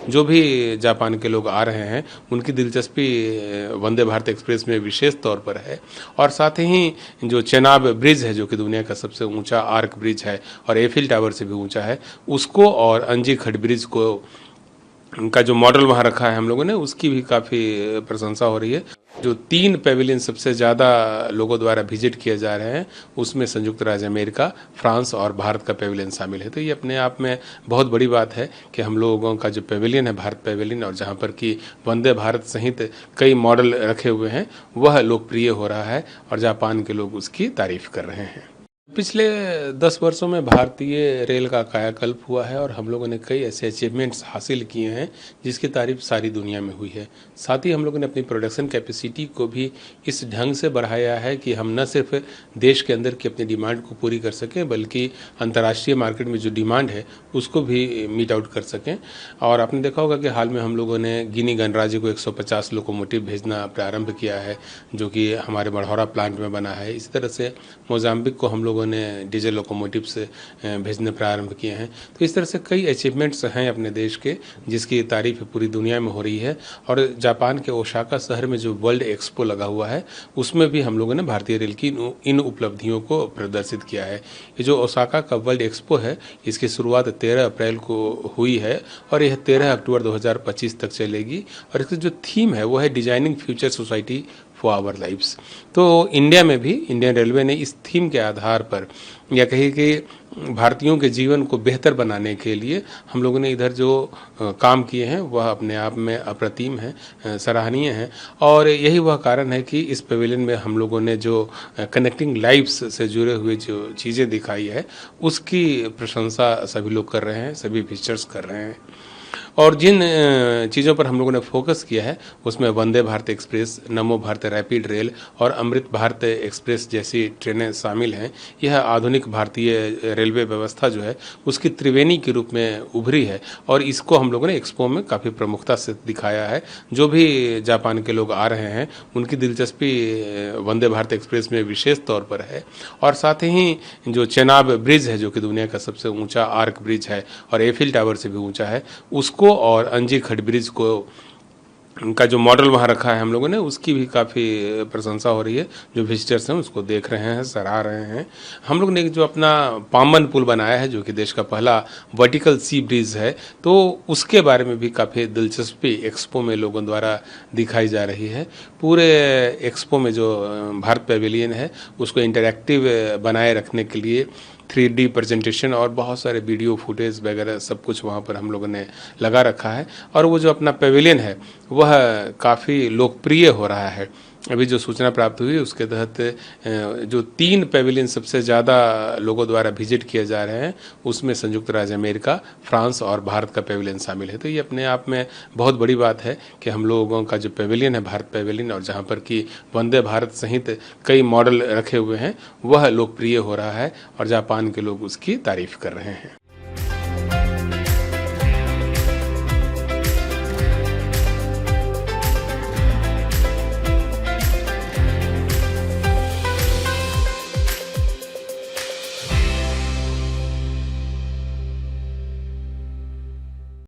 जो भी जापान के लोग आ रहे हैं उनकी दिलचस्पी वंदे भारत एक्सप्रेस में विशेष तौर पर है। और साथ ही जो चेनाब ब्रिज है, जो कि दुनिया का सबसे ऊंचा आर्क ब्रिज है और एफिल टावर से भी ऊंचा है, उसको और अंजी खड़ ब्रिज को उनका जो मॉडल वहाँ रखा है हम लोगों ने, उसकी भी काफ़ी प्रशंसा हो रही है। जो 3 पेविलियन सबसे ज़्यादा लोगों द्वारा विजिट किए जा रहे हैं, उसमें संयुक्त राज्य अमेरिका, फ्रांस और भारत का पेविलियन शामिल है। तो ये अपने आप में बहुत बड़ी बात है कि हम लोगों का जो पेविलियन है, भारत पेविलियन, और जहाँ पर कि वंदे भारत सहित कई मॉडल रखे हुए हैं, वह लोकप्रिय हो रहा है और जापान के लोग उसकी तारीफ कर रहे हैं। पिछले 10 वर्षों में भारतीय रेल का कायाकल्प हुआ है और हम लोगों ने कई ऐसे अचीवमेंट्स हासिल किए हैं जिसकी तारीफ सारी दुनिया में हुई है। साथ ही हम लोगों ने अपनी प्रोडक्शन कैपेसिटी को भी इस ढंग से बढ़ाया है कि हम न सिर्फ देश के अंदर की अपनी डिमांड को पूरी कर सकें, बल्कि अंतर्राष्ट्रीय मार्केट में जो डिमांड है उसको भी मीट आउट कर सकें। और आपने देखा होगा कि हाल में हम लोगों ने गिनी गणराज्य को 150 लोकोमोटिव भेजना प्रारंभ किया है, जो कि हमारे बड़हौरा प्लांट में बना है। इसी तरह से मोजाम्बिक को हम लोगों ने डीजल लोकोमोटिव्स भेजने प्रारंभ किए हैं। तो इस तरह से कई अचीवमेंट्स हैं अपने देश के, जिसकी तारीफ पूरी दुनिया में हो रही है। और जापान के ओसाका शहर में जो वर्ल्ड एक्सपो लगा हुआ है, उसमें भी हम लोगों ने भारतीय रेल की इन उपलब्धियों को प्रदर्शित किया है। ये जो ओसाका का वर्ल्ड एक्सपो है, इसकी शुरुआत 13 अप्रैल को हुई है और यह 13 अक्टूबर 2025 तक चलेगी। और इसकी जो थीम है वो है designing future society for our lives. तो इंडिया में भी इंडियन रेलवे ने इस थीम के आधार पर, या कहिए कि भारतीयों के जीवन को बेहतर बनाने के लिए हम लोगों ने इधर जो काम किए हैं वह अपने आप में अप्रतिम हैं, सराहनीय हैं। और यही वह कारण है कि इस पेविलियन में हम लोगों ने जो कनेक्टिंग लाइव्स से जुड़े हुए जो चीज़ें दिखाई है, उसकी प्रशंसा सभी लोग कर रहे हैं, सभी विजिटर्स कर रहे हैं। और जिन चीज़ों पर हम लोगों ने फोकस किया है उसमें वंदे भारत एक्सप्रेस, नमो भारत रैपिड रेल और अमृत भारत एक्सप्रेस जैसी ट्रेनें शामिल हैं। यह आधुनिक भारतीय रेलवे व्यवस्था जो है उसकी त्रिवेणी के रूप में उभरी है और इसको हम लोगों ने एक्सपो में काफ़ी प्रमुखता से दिखाया है। जो भी जापान के लोग आ रहे हैं उनकी दिलचस्पी वंदे भारत एक्सप्रेस में विशेष तौर पर है। और साथ ही जो चेनाब ब्रिज है, जो कि दुनिया का सबसे ऊंचा आर्क ब्रिज है और एफिल टावर से भी ऊंचा है, उसको और अंजी खड़ ब्रिज को उनका जो मॉडल वहाँ रखा है हम लोगों ने, उसकी भी काफ़ी प्रशंसा हो रही है। जो विजिटर्स हैं उसको देख रहे हैं, सराह रहे हैं। हम लोग ने जो अपना पाम्बन पुल बनाया है, जो कि देश का पहला वर्टिकल सी ब्रिज है, तो उसके बारे में भी काफ़ी दिलचस्पी एक्सपो में लोगों द्वारा दिखाई जा रही है। पूरे एक्सपो में जो भारत पेविलियन है उसको इंटरैक्टिव बनाए रखने के लिए 3D प्रेजेंटेशन और बहुत सारे वीडियो फुटेज वगैरह सब कुछ वहाँ पर हम लोगों ने लगा रखा है। और वो जो अपना पेविलियन है वह काफ़ी लोकप्रिय हो रहा है। अभी जो सूचना प्राप्त हुई उसके तहत जो 3 पेविलियन सबसे ज़्यादा लोगों द्वारा विजिट किए जा रहे हैं, उसमें संयुक्त राज्य अमेरिका, फ्रांस और भारत का पेविलियन शामिल है। तो ये अपने आप में बहुत बड़ी बात है कि हम लोगों का जो पेविलियन है, भारत पेविलियन, और जहाँ पर कि वंदे भारत सहित कई मॉडल रखे हुए हैं, वह लोकप्रिय हो रहा है और जापान के लोग उसकी तारीफ कर रहे हैं।